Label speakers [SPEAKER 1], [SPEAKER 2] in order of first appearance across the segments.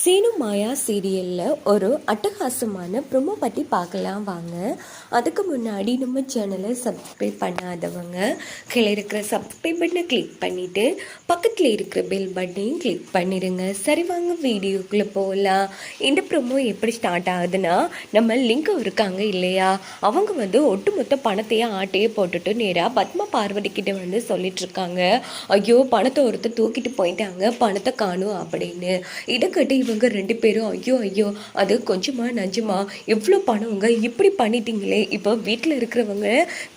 [SPEAKER 1] சீனு மாயா சீரியலில் ஒரு அட்டகாசமான ப்ரொமோ பற்றி பார்க்கலாம் வாங்க. அதுக்கு முன்னாடி நம்ம சேனலை சப்ஸ்கிரைப் பண்ணாதவங்க கீழே இருக்கிற சப்ஸ்கிரைப் பட்டனை கிளிக் பண்ணிவிட்டு பக்கத்தில் இருக்கிற பெல் பட்டனையும் கிளிக் பண்ணிடுங்க. சரி வாங்க வீடியோக்குள்ளே போகலாம். இந்த ப்ரொமோ எப்படி ஸ்டார்ட் ஆகுதுன்னா, நம்ம லிங்கம் இருக்காங்க இல்லையா, அவங்க ஒட்டுமொத்த பணத்தையே ஆட்டையே போட்டுட்டு நேராக பத்மா பார்வதி கிட்ட சொல்லிட்டுருக்காங்க, ஐயோ பணத்தை ஒருத்தர் தூக்கிட்டு போயிட்டாங்க, பணத்தை காணும் அப்படின்னு. இதை கட்டி இவங்க ரெண்டு பேரும் ஐயோ ஐயோ அது கொஞ்சமா நஞ்சமா எவ்வளோ பணவங்க இப்படி பண்ணிட்டீங்களே, இப்போ வீட்டில் இருக்கிறவங்க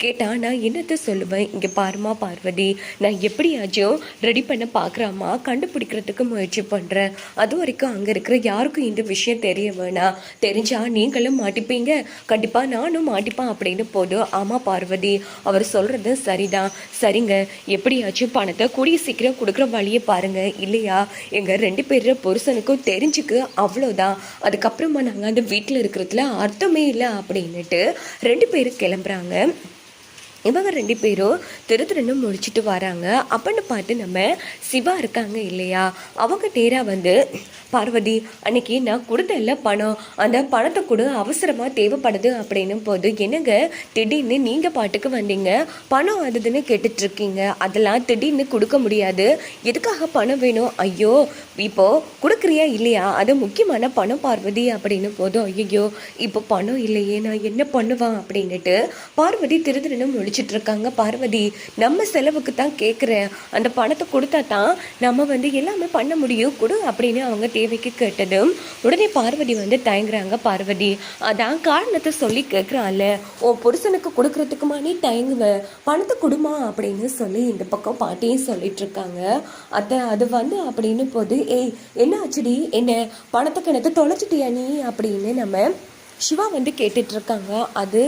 [SPEAKER 1] கேட்டால் நான் என்னத்தை சொல்லுவேன், இங்கே பாருமா பார்வதி, நான் எப்படியாச்சும் ரெடி பண்ண பார்க்குறாமா, கண்டுபிடிக்கிறதுக்கு முயற்சி பண்ணுறேன், அது வரைக்கும் அங்கே இருக்கிற யாருக்கும் இந்த விஷயம் தெரிய வேணாம், தெரிஞ்சா நீங்களும் மாட்டிப்பீங்க, கண்டிப்பாக நானும் மாட்டிப்பேன் அப்படின்னு போதும். ஆமாம் பார்வதி, அவர் சொல்கிறது சரிதான், சரிங்க எப்படியாச்சும் பணத்தை கூடிய சீக்கிரம் கொடுக்குற வழியை பாருங்க, இல்லையா எங்கள் ரெண்டு பேர் புருஷனுக்கும் தெரிஞ்சுக்கு அவ்வளோதான், அதுக்கப்புறமா நாங்கள் அந்த வீட்டில் இருக்கிறதுல அர்த்தமே இல்லை அப்படின்னுட்டு ரெண்டு பேரும் கிளம்புறாங்க. இவங்க ரெண்டு பேரும் திருன்னு முடிச்சுட்டு வராங்க. அப்படின்னு பார்த்து நம்ம சிவா இருக்காங்க இல்லையா, அவங்க நேராக பார்வதி, அன்னைக்கு நான் கொடுத்த இல்லை பணம், அந்த பணத்தை கூட அவசரமாக தேவைப்படுது அப்படின்னும் போது, என்னங்க திடீர்னு நீங்கள் பாட்டுக்கு வந்தீங்க, பணம் அதுன்னு கேட்டுட்ருக்கீங்க, அதெல்லாம் திடீர்னு கொடுக்க முடியாது, எதுக்காக பணம் வேணும், ஐயோ இப்போது கொடுக்குறியா இல்லையா, அது முக்கியமான பணம் பார்வதி அப்படின்னு போதும். ஐயோ இப்போ பணம் இல்லையே, நான் என்ன பண்ணுவான் அப்படின்னுட்டு பார்வதி திருன்னு முடிச்சுட்டு இருக்காங்க. பார்வதி, நம்ம செலவுக்கு தான் கேட்குறேன், அந்த பணத்தை கொடுத்தா தான் நம்ம எல்லாமே பண்ண முடியும், கொடு அப்படின்னு அவங்க தேவைக்கு கேட்டதும் உடனே பார்வதி தயங்குறாங்க. பார்வதி, அதான் காரணத்தை சொல்லி கேட்குறான்ல, ஓ புருஷனுக்கு கொடுக்கறதுக்குமா நீ தயங்குவ, பணத்தை கொடுமா அப்படின்னு சொல்லி இந்த பக்கம் பாட்டியும் சொல்லிட்டு இருக்காங்க. அது அப்படின்னு போது, ஏய் என்ன ஆச்சுடி, என்ன பணத்தை கிணத்து தொலைச்சிட்டியா நீ அப்படின்னு நம்ம சிவா கேட்டுட்டு இருக்காங்க. அது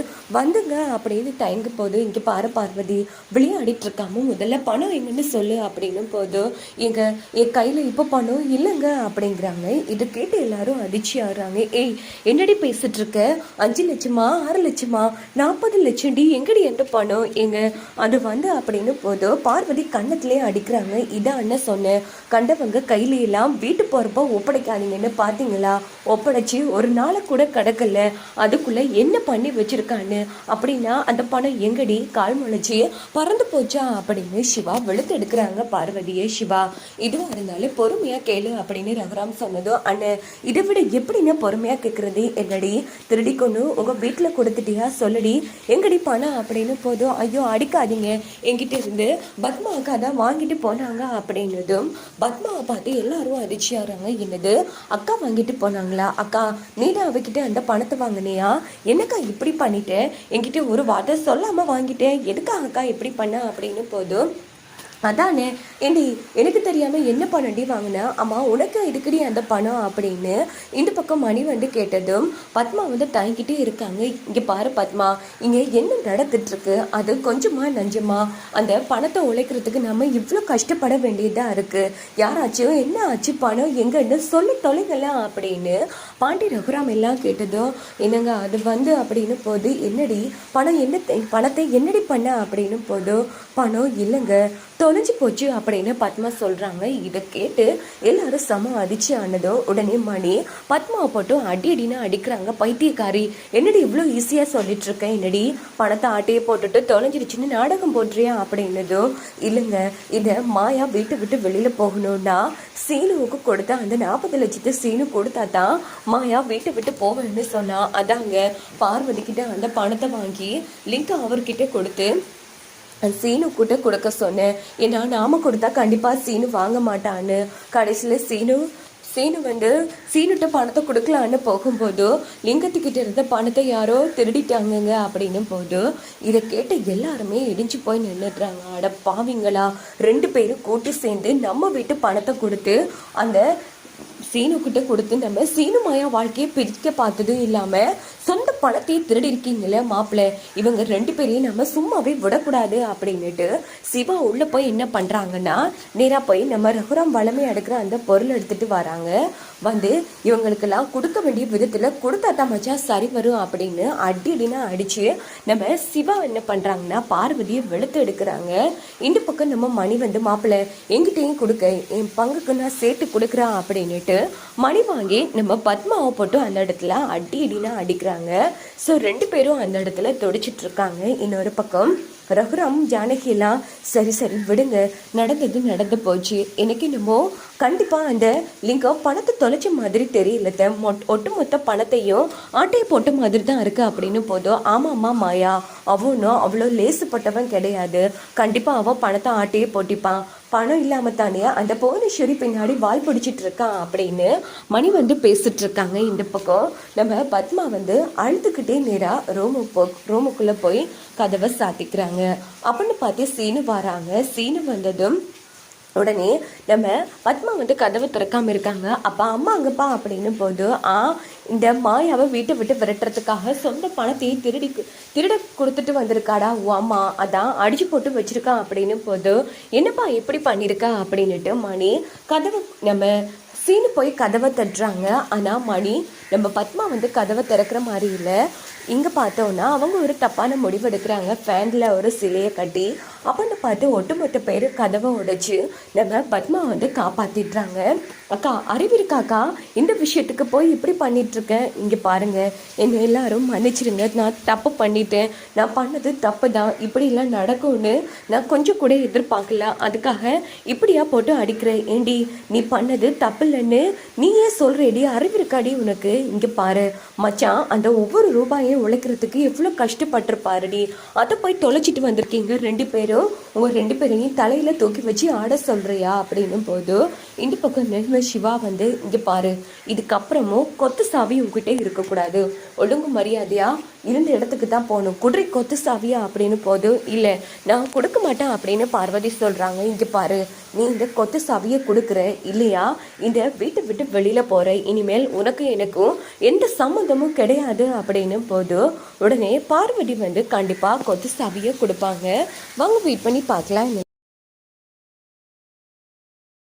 [SPEAKER 1] அப்படின்னு தயங்கு போது, இங்கே பாரு பார்வதி, விளையாடிட்டு இருக்காம முதல்ல பணம் எங்கன்னு சொல்லு அப்படின்னு போது, என் கையில் இப்போ பணம் இல்லைங்க அப்படிங்கிறாங்க. இது கேட்டு எல்லாரும் அதிர்ச்சி ஆடுறாங்க. ஏய் என்னடி பேசிட்டு இருக்க, 5 லட்சமா 6 லட்சமா 40 லட்சம் டி, எங்கடி எந்த பணம் எங்க அது அப்படின்னு போது பார்வதி கண்ணத்திலே அடிக்கிறாங்க. இதான் அண்ணன் சொன்னேன், கண்டவங்க கையிலாம் வீட்டு போகிறப்போ ஒப்படைக்காதீங்கன்னு பார்த்தீங்களா, ஒப்படைச்சி ஒரு நாளை கூட கிடக்கல, அதுக்குள்ள என்ன பண்ணி வச்சிருக்கான்னு, அப்படின்னா அந்த பணம் எங்கடி கால் முளைச்சி பறந்து போச்சா அப்படின்னு சிவா வெளுத்து எடுக்கிறாங்க பார்வதியே. சிவா, இதுவா இருந்தாலும் பொறுமையா கேளு அப்படின்னு ரகுராம் சொன்னதும், அண்ணன் இதை விட எப்படின்னு பொறுமையா கேட்கறது, என்னடி திருடி கொண்டு உங்க வீட்டுல கொடுத்துட்டியா சொல்லடி, எங்கடி பணம் அப்படின்னு போதும். ஐயோ அடிக்காதீங்க, என்கிட்ட இருந்து பத்மா அக்கா தான் வாங்கிட்டு போனாங்க அப்படின்னதும் பத்மாவை பார்த்து எல்லாரும் அதிர்ச்சியாகிறாங்க. என்னது அக்கா வாங்கிட்டு போனாங்களா, அக்கா நீ தான் அவகிட்ட அந்த பணத்தை வாங்கினியா, என்னக்கா இப்படி பண்ணிட்டேன், என்கிட்ட ஒரு வார்த்தை சொல்லாம வாங்கிட்டேன், எதுக்காகக்கா இப்படி பண்ண அப்படின்னு போதும். அதானே ஏண்டி எனக்கு தெரியாம என்ன பணம்டி வாங்கினா, அம்மா உனக்கு இதுக்குடி அந்த பணம் அப்படின்னு இந்த பக்கம் மணி கேட்டதும் பத்மா தயங்கிட்டே இருக்காங்க. இங்க பாரு பத்மா, இங்க என்ன நடந்துட்டு இருக்கு, அது கொஞ்சமா நஞ்சமா, அந்த பணத்தை உழைக்கிறதுக்கு நம்ம இவ்வளோ கஷ்டப்பட வேண்டியதா இருக்கு, யாராச்சும் என்ன ஆச்சு பணம் எங்கன்னு சொல்லி தொலைங்கலாம் அப்படின்னு பாண்டி ரகுராம் எல்லாம் கேட்டதும், என்னங்க அது அப்படின்னு போது, என்னடி பணம் பணத்தை என்னடி பண்ண அப்படின்னு போதும், பணம் இல்லைங்க தொலைஞ்சு போச்சு அப்படின்னு பத்மா சொல்றாங்க. இதை கேட்டு எல்லாரும் சம அதிர்ச்சி ஆனதோ உடனே மணி பத்மாவை போட்டு அடின்னு அடிக்கிறாங்க. பைத்தியக்காரி, என்னடி இவ்வளோ ஈஸியா சொல்லிட்டு இருக்கேன், என்னடி பணத்தை ஆட்டையே போட்டுட்டு தொலைஞ்சிருச்சுன்னு நாடகம் போடுறியா அப்படின்னதும், இல்லைங்க இதை மாயா வீட்டை விட்டு வெளியில போகணும்னா சீனுவுக்கு கொடுத்தா அந்த 40 லட்சத்தை சீனு கொடுத்தா தான் மாயா வீட்டை விட்டு போவேன்னு சொன்னா, அதாங்க பார்வதி கிட்ட அந்த பணத்தை வாங்கி லிங்க் அவர்கிட்ட கொடுத்து சீனு கிட்ட கொடுக்க சொன்னேன், ஏன்னா நாம கொடுத்தா கண்டிப்பா சீனு வாங்க மாட்டான்னு. கடைசியில் சீனு சீனுட்ட பணத்தை கொடுக்கலான்னு போகும்போது லிங்கத்துக்கிட்ட இருந்த பணத்தை யாரோ திருடிட்டாங்கங்க அப்படின்னும் போது இதை கேட்டு எல்லாருமே இடிஞ்சு போய் நின்றுடுறாங்க. அட பாவிங்களா, 2 பேரும் கூட்டி சேர்ந்து நம்ம வீட்டு பணத்தை கொடுத்து அந்த சீனு கிட்ட கொடுத்து நம்ம சீனு மாயா வாழ்க்கையை பிரிக்க பார்த்ததும் இல்லாம சொந்த பணத்தையே திருடி இருக்கீங்களே மாப்பிள்ளை, இவங்க 2 பேரையும் நம்ம சும்மாவே விடக்கூடாது அப்படின்னுட்டு சிவா உள்ள போய் என்ன பண்றாங்கன்னா, நேரா போய் நம்ம ரகுராம் வளமே எடுக்கிற அந்த பொருள் எடுத்துட்டு வராங்க. வந்து இவங்களுக்கெல்லாம் கொடுக்க வேண்டிய விதத்தில் கொடுத்தா தான் மச்சான் சரி வரும் அப்படின்னு அடினா அடித்து நம்ம சிவா என்ன பண்ணுறாங்கன்னா பார்வதியை வெளுத்து எடுக்கிறாங்க. இந்த பக்கம் நம்ம மணி வந்து மாப்பிள்ளை எங்கிட்டையும் கொடுக்க என் பங்குக்கு நான் சேர்த்து கொடுக்குறேன் அப்படின்னுட்டு மணி வாங்கி நம்ம பத்மாவை போட்டு அந்த இடத்துல அடினா அடிக்கிறாங்க. ஸோ 2 பேரும் அந்த இடத்துல துடிச்சிட்டு இருக்காங்க. இன்னொரு பக்கம் ரகுராம் ஜானகிலாம் சரி சரி விடுங்க, நடந்தது நடந்து போச்சு. எனக்கு என்னமோ கண்டிப்பாக அந்த லிங்கம் பணத்தை தொலைச்ச மாதிரி தெரியல, ஒட்டுமொத்த பணத்தையும் ஆட்டையை போட்ட மாதிரி தான் இருக்குது அப்படின்னு போதும். ஆமாம்மா மாயா, அவனும் அவ்வளோ லேசுப்பட்டவன் கிடையாது, கண்டிப்பாக அவன் பணத்தை ஆட்டையே போட்டிப்பான், பணம் இல்லாமல் தானே அந்த புவனேஸ்வரி பின்னாடி வால் பிடிச்சிட்டு இருக்கான் அப்படின்னு மணி வந்து பேசிட்டு இருக்காங்க. இந்த பக்கம் நம்ம பத்மா வந்து அழுதுகிட்டே நேராக ரூமுக்குள்ளே போய் கதவை சாத்திக்கிறாங்க. அப்படின்னு பார்த்து சீனு வராங்க. சீனு வந்ததும் உடனே நம்ம பத்மா வந்து கதவை திறக்காமல் இருக்காங்க. அப்பா அம்மா அங்கப்பா அப்படின்னு போது இந்த மாயாவை வீட்டை விட்டு விரட்டுறதுக்காக சொந்த பணத்தையும் திருட கொடுத்துட்டு வந்திருக்காடா ஓ அம்மா, அதான் அடிச்சு போட்டு வச்சிருக்கான் அப்படின்னு போது என்னப்பா எப்படி பண்ணியிருக்கா அப்படின்னுட்டு மணி கதவை நம்ம சீனு போய் கதவை தட்டுறாங்க. ஆனால் மணி நம்ம பத்மா வந்து கதவை திறக்கிற மாதிரி இல்லை. இங்கே பார்த்தோன்னா அவங்க ஒரு தப்பான முடிவு எடுக்கிறாங்க. ஃபேனில் ஒரு சிலையை கட்டி அப்படின்னு பார்த்து ஒட்டுமொத்த பேர் கதவை உடைச்சு நம்ம பத்மா வந்து காப்பாற்றிடுறாங்க. அக்கா அறிவிருக்காக்கா, இந்த விஷயத்துக்கு போய் இப்படி பண்ணிகிட்ருக்கேன், இங்கே பாருங்கள், என்னை எல்லாரும் மன்னிச்சிருங்க, நான் தப்பு பண்ணிட்டேன், நான் பண்ணது தப்பு தான், இப்படிலாம் நடக்கும்னு நான் கொஞ்சம் கூட எதிர்பார்க்கல, அதுக்காக இப்படியா போட்டு அடிக்கிறேன். ஏண்டி நீ பண்ணது தப்பு இல்லைன்னு நீயே சொல்கிறேடி, அறிவிருக்காடி உனக்கு. இங்கே பாரு மச்சான், அந்த ஒவ்வொரு ரூபாயும் உழைக்கிறதுக்கு எவ்வளோ கஷ்டப்பட்டிருப்பாருடி, அதை போய் தொலைச்சிட்டு வந்திருக்கீங்க 2 பேரும், உங்கள் 2 பேரையும் தலையில் தூக்கி வச்சு ஆட சொல்கிறியா அப்படின்னும் போது இந்த பக்கம் சிவா வந்து இங்கே பாரு, இதுக்கப்புறமும் கொத்து சாவி உங்ககிட்ட இருக்கக்கூடாது, ஒழுங்கு மரியாதையா இருந்த இடத்துக்கு தான் போகணும், குதிரை கொத்து சாவியா அப்படின்னு போது இல்லை நான் கொடுக்க மாட்டேன் அப்படின்னு பார்வதி சொல்கிறாங்க. இங்கே பாரு, நீ இந்த கொத்து சாவியை கொடுக்குற இல்லையா இந்த வீட்டை விட்டு வெளியில் போகிற, இனிமேல் உனக்கு எனக்கும் எந்த சம்மந்தமும் கிடையாது அப்படின்னு போது உடனே பார்வதி வந்து கண்டிப்பாக கொத்து சாவியை கொடுப்பாங்க. வாங்க வெயிட் பண்ணி பார்க்கலாம்.